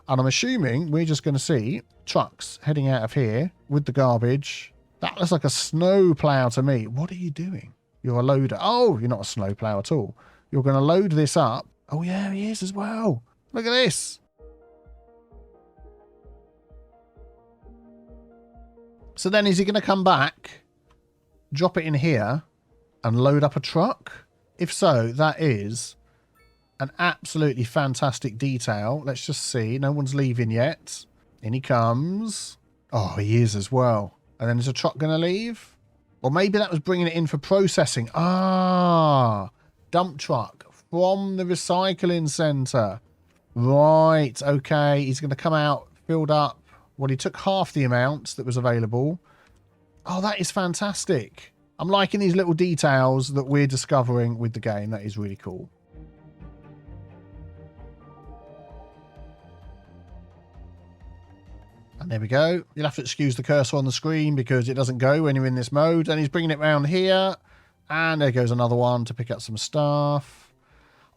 And I'm assuming we're just going to see trucks heading out of here with the garbage. That looks like a snow plow to me. What are you doing? You're a loader. Oh, you're not a snow plow at all. You're going to load this up. Oh, yeah, he is as well. Look at this. So then is he going to come back, drop it in here, and load up a truck? If so, that is an absolutely fantastic detail. Let's just see. No one's leaving yet. In he comes. Oh, he is as well. And then is a truck going to leave? Or maybe that was bringing it in for processing. Ah, dump truck from the recycling centre. Right, okay. He's going to come out filled up. Well, he took half the amount that was available. Oh, that is fantastic. I'm liking these little details that we're discovering with the game. That is really cool. And there we go. You'll have to excuse the cursor on the screen because it doesn't go when you're in this mode. And he's bringing it round here. And there goes another one to pick up some stuff.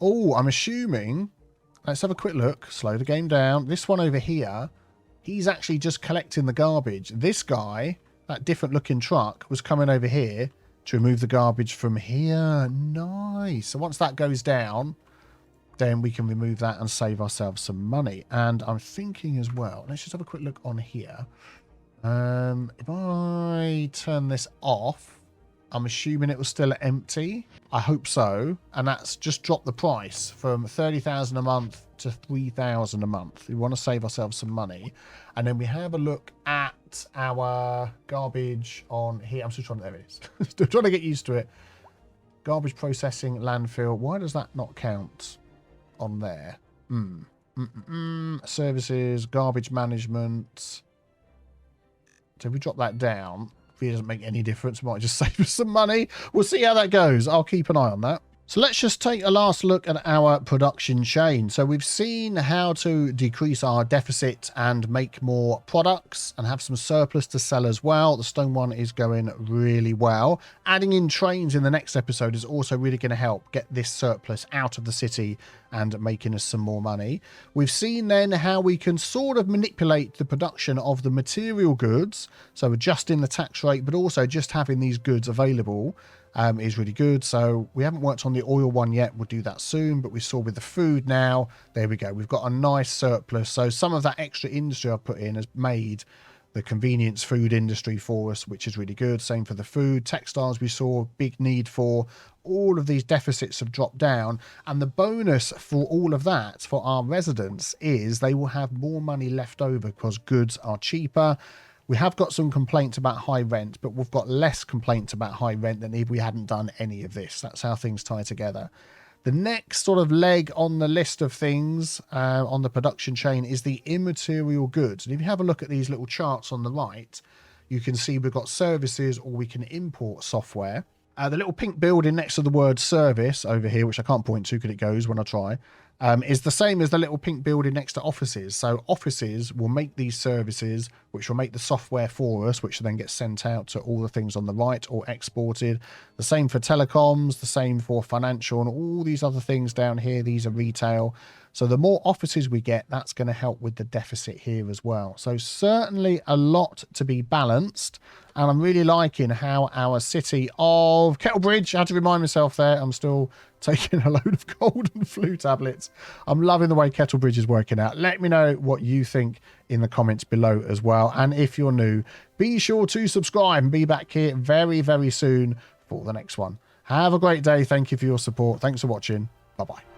Oh, I'm assuming... Let's have a quick look. Slow the game down. This one over here, he's actually just collecting the garbage. This guy, that different looking truck, was coming over here to remove the garbage from here. Nice. So once that goes down, then we can remove that and save ourselves some money. And I'm thinking as well, let's just have a quick look on here. If I turn this off, I'm assuming it was still empty. I hope so. And that's just dropped the price from 30,000 a month to 3,000 a month. We want to save ourselves some money. And then we have a look at our garbage on here. I'm still trying to, there it is. Still trying to get used to it. Garbage processing, landfill. Why does that not count on there? Services, garbage management. So if we drop that down, it doesn't make any difference. It might just save us some money. We'll see how that goes. I'll keep an eye on that. So let's just take a last look at our production chain. So we've seen how to decrease our deficit and make more products and have some surplus to sell as well. The stone one is going really well. Adding in trains in the next episode is also really going to help get this surplus out of the city and making us some more money. We've seen then how we can sort of manipulate the production of the material goods. So adjusting the tax rate, but also just having these goods available is really good. So we haven't worked on the oil one yet. We'll do that soon. But we saw with the food now, there we go. We've got a nice surplus. So some of that extra industry I've put in has made the convenience food industry for us, which is really good. Same for the food. Textiles we saw big need for. All of these deficits have dropped down. And the bonus for all of that for our residents is they will have more money left over because goods are cheaper. We have got some complaints about high rent, but we've got less complaints about high rent than if we hadn't done any of this. That's how things tie together. The next sort of leg on the list of things on the production chain is the immaterial goods. And if you have a look at these little charts on the right, you can see we've got services or we can import software. The little pink building next to the word service over here, which I can't point to because it goes when I try, is the same as the little pink building next to offices. So offices will make these services, which will make the software for us, which then gets sent out to all the things on the right or exported. The same for telecoms, the same for financial and all these other things down here. These are retail. So the more offices we get, that's going to help with the deficit here as well. So certainly a lot to be balanced. And I'm really liking how our city of Kettlebridge, I had to remind myself there, I'm still taking a load of cold and flu tablets. I'm loving the way Kettlebridge is working out. Let me know what you think in the comments below as well. And if you're new, be sure to subscribe and be back here very, very soon for the next one. Have a great day. Thank you for your support. Thanks for watching. Bye-bye.